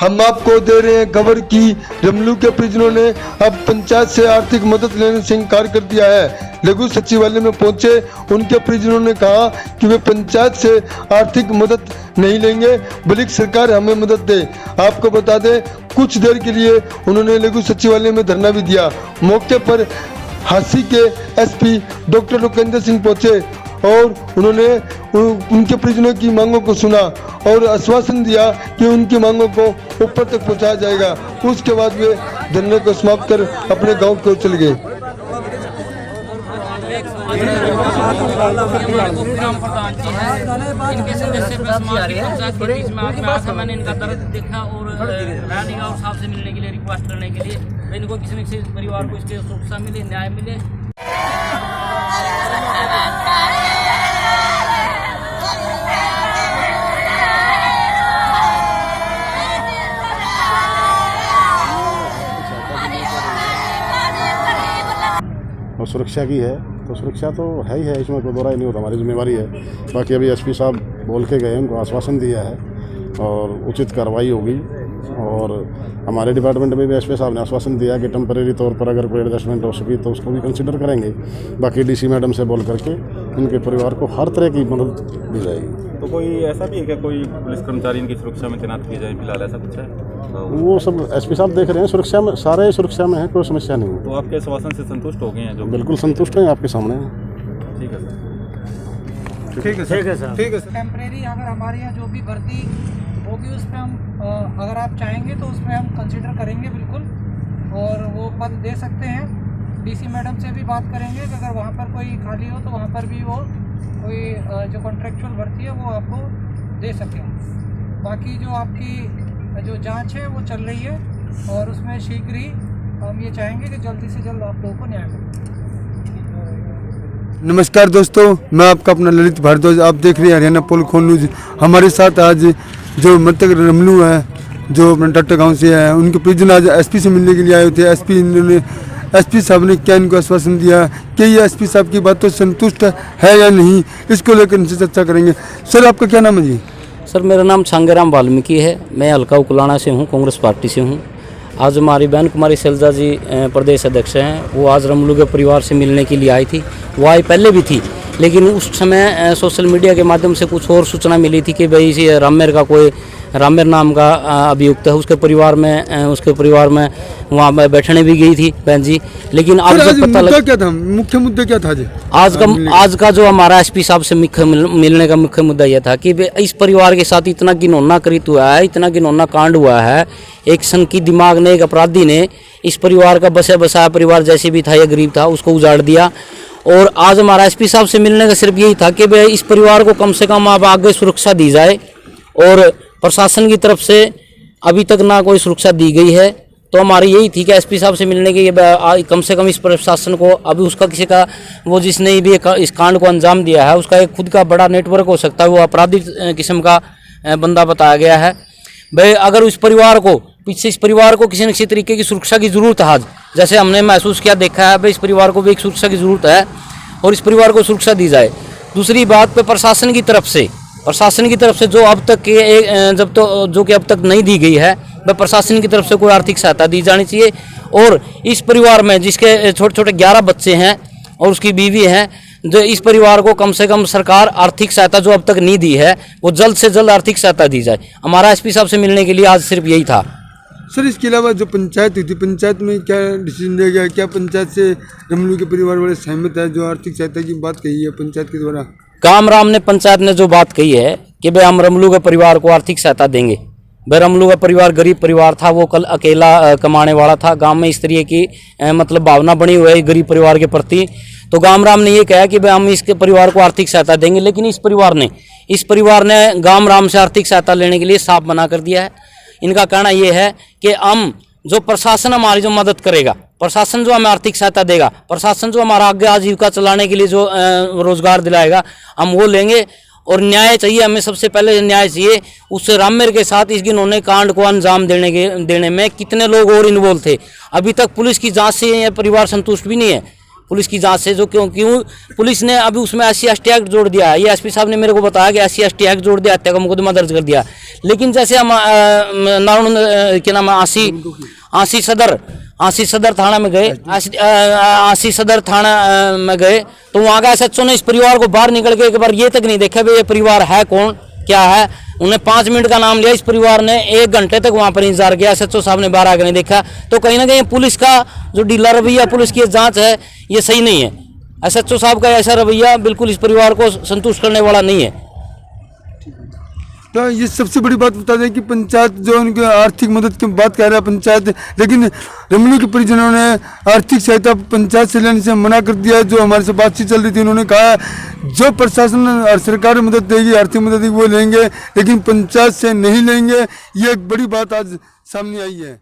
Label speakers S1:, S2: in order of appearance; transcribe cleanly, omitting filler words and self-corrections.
S1: हम आपको दे रहे हैं खबर की रमलू के परिजनों ने अब पंचायत से आर्थिक मदद लेने से इनकार कर दिया है। लघु सचिवालय में पहुंचे उनके परिजनों ने कहा कि वे पंचायत से आर्थिक मदद नहीं लेंगे, बल्कि सरकार हमें मदद दे। आपको बता दें, कुछ देर के लिए उन्होंने लघु सचिवालय में धरना भी दिया। मौके पर हांसी के एसपी डॉक्टर लोकेंद्र सिंह पहुंचे और उन्होंने उनके परिजनों की मांगों को सुना और आश्वासन दिया कि उनकी मांगों को ऊपर तक पहुंचाया जाएगा। उसके बाद वे धरने को समाप्त कर अपने गांव को चले गए।
S2: मैंने इनका दर्द देखा और साहब से मिलने के लिए रिक्वेस्ट करने के लिए इनको किसी न किसी परिवार को इसके सुरक्षा मिले, न्याय मिले।
S3: और सुरक्षा की है तो सुरक्षा तो है ही है, इसमें कोई दो राय नहीं होता, हमारी जिम्मेवारी है। बाकी अभी एसपी साहब बोल के गए, उनको आश्वासन दिया है और उचित कार्रवाई होगी। और हमारे डिपार्टमेंट में भी एसपी साहब ने आश्वासन दिया कि टेम्परेरी तौर पर अगर कोई एडजस्टमेंट हो सकी तो उसको भी कंसिडर करेंगे। बाकी डीसी मैडम से बोल करके इनके परिवार को हर तरह की मदद दी जाएगी।
S4: तो कोई ऐसा भी है क्या, कोई पुलिस कर्मचारी इनकी सुरक्षा में तैनात किए जाए फिलहाल, ऐसा कुछ है?
S3: वो सब एसपी साहब देख रहे हैं, सुरक्षा में सारे सुरक्षा में है, कोई समस्या नहीं है।
S4: तो आपके आश्वासन से संतुष्ट हो गए हैं? जो बिल्कुल
S3: संतुष्ट हैं, आपके सामने है।
S4: ठीक है सर,
S3: ठीक है सर, ठीक है सर।
S5: टेम्परेरी अगर हमारे यहाँ जो भी भर्ती होगी उस पर हम अगर आप चाहेंगे तो उस पर हम कंसिडर करेंगे बिल्कुल, और वो पद दे सकते हैं। डीसी मैडम से भी बात करेंगे कि अगर वहाँ पर कोई खाली हो तो वहाँ पर भी वो कोई जो कॉन्ट्रेक्चुअल भर्ती है वो आपको दे सकें। बाकी जो आपकी जो जांच है वो चल रही है और उसमें शीघ्र ही हम ये चाहेंगे कि जल्दी से जल्द आप लोगों को न्याय मिले।
S1: नमस्कार दोस्तों, मैं आपका अपना ललित भारद्वाज, आप देख रहे हैं हरियाणा पोल खोल न्यूज। हमारे साथ आज जो मृतक रमलू है, जो अपने डॉक्टर गांव से है, उनके परिजन आज एसपी से मिलने के लिए आए थे। एसपी साहब ने क्या इनको आश्वासन दिया कि ये एसपी साहब की बातों से संतुष्ट है या नहीं, इसको लेकर इनसे चर्चा करेंगे। सर, आपका क्या नाम है जी?
S2: सर, मेरा नाम छांगेराम वाल्मीकि है, मैं हल्का उकलाना से हूँ, कांग्रेस पार्टी से हूँ। आज हमारी बहन कुमारी शैलजा जी प्रदेश अध्यक्ष हैं, वो आज रमलू के परिवार से मिलने के लिए आई थी। वो आई पहले भी थी, लेकिन उस समय सोशल मीडिया के माध्यम से कुछ और सूचना मिली थी कि भाई इसी रामेर नाम का अभियुक्त है, उसके परिवार में वहाँ बैठने भी गई थी बहन जी। लेकिन अब जब पता लगा, क्या था
S1: मुख्य मुद्दा, क्या था जी?
S2: आज का जो हमारा एसपी साहब से मिलने का मुख्य मुद्दा यह था कि इस परिवार के साथ इतना घिनौना कृत हुआ है, इतना घिनौना कांड हुआ है। एक सनकी दिमाग ने, एक अपराधी ने इस परिवार का बसा बसाया परिवार जैसे भी था या गरीब था उसको उजाड़ दिया। और आज हमारा एसपी साहब से मिलने का सिर्फ यही था कि भाई इस परिवार को कम से कम अब आगे सुरक्षा दी जाए, और प्रशासन की तरफ से अभी तक ना कोई सुरक्षा दी गई है। तो हमारी यही थी कि एसपी साहब से मिलने के कम से कम इस प्रशासन को, अभी उसका किसी का वो जिसने भी इस कांड को अंजाम दिया है उसका एक खुद का बड़ा नेटवर्क हो सकता है, वो अपराधी किस्म का बंदा बताया गया है। भाई अगर इस परिवार को किसी न किसी तरीके की सुरक्षा की ज़रूरत है, आज जैसे हमने महसूस किया, देखा है, भाई इस परिवार को भी एक सुरक्षा की ज़रूरत है और इस परिवार को सुरक्षा दी जाए। दूसरी बात पे प्रशासन की तरफ से जो अब तक जो कि अब तक नहीं दी गई है, वह प्रशासन की तरफ से कोई आर्थिक सहायता दी जानी चाहिए। और इस परिवार में जिसके छोटे छोटे 11 बच्चे हैं और उसकी बीवी है, जो इस परिवार को कम से कम सरकार आर्थिक सहायता जो अब तक नहीं दी है वो जल्द से जल्द आर्थिक सहायता दी जाए। हमारा एसपी साहब से मिलने के लिए आज सिर्फ यही था।
S1: सर, इसके अलावा जो पंचायत हुई थी, पंचायत में क्या डिसीजन लिया गया? क्या पंचायत से रमलू के परिवार वाले सहमत है? जो आर्थिक सहायता की बात कही है पंचायत के द्वारा,
S2: कामराम ने, पंचायत ने जो बात कही है कि भाई हम रमलू के परिवार को आर्थिक सहायता देंगे। भाई रमलू का परिवार गरीब परिवार था, वो कल अकेला कमाने वाला था। गांव में इस तरह की मतलब भावना बनी हुई है गरीब परिवार के प्रति। तो गामराम ने ये कहा कि भाई हम इसके परिवार को आर्थिक सहायता देंगे, लेकिन इस परिवार ने गामराम से आर्थिक सहायता लेने के लिए साफ मना कर दिया है। इनका कहना यह है कि हम जो प्रशासन हमारी जो मदद करेगा, प्रशासन जो हमें आर्थिक सहायता देगा, प्रशासन जो हमारा आगे आजीविका चलाने के लिए जो रोजगार दिलाएगा, हम वो लेंगे। और न्याय चाहिए हमें, सबसे पहले न्याय चाहिए। उस रामेर के साथ इस घिनौने कांड को अंजाम देने में कितने लोग और इन्वॉल्व थे, अभी तक पुलिस की जांच से यह परिवार संतुष्ट भी नहीं है। पुलिस की जांच से, जो क्यों पुलिस ने अभी उसमें SC/ST एक्ट जोड़ दिया है। ये एसपी साहब ने मेरे को बताया कि SC/ST एक्ट जोड़ दिया, हत्या का मुकदमा दर्ज कर दिया। लेकिन जैसे हम नारायण क्या नाम है, आसी सदर थाना में गए, आसी सदर थाना में गए तो वहाँ का SHO ने इस परिवार को बाहर निकल के एक बार ये तक नहीं देखा भाई ये परिवार है कौन क्या है। उन्हें 5 मिनट का नाम लिया, इस परिवार ने 1 घंटे तक वहाँ पर इंतजार किया। SHO साहब ने बाहर आकर नहीं देखा। तो कहीं ना कहीं पुलिस का जो ढीला रवैया, पुलिस की जांच है, ये सही नहीं है। SHO साहब का ऐसा रवैया बिल्कुल इस परिवार को संतुष्ट करने वाला नहीं है।
S1: तो ये सबसे बड़ी बात बता दें कि पंचायत जो उनके आर्थिक मदद की बात कर रहा है पंचायत, लेकिन रमलू के परिजनों ने आर्थिक सहायता पंचायत से लेने से मना कर दिया। जो हमारे से बातचीत चल रही थी, उन्होंने कहा जो प्रशासन और सरकार मदद देगी, आर्थिक मदद देगी, वो लेंगे, लेकिन पंचायत से नहीं लेंगे। ये एक बड़ी बात आज सामने आई है।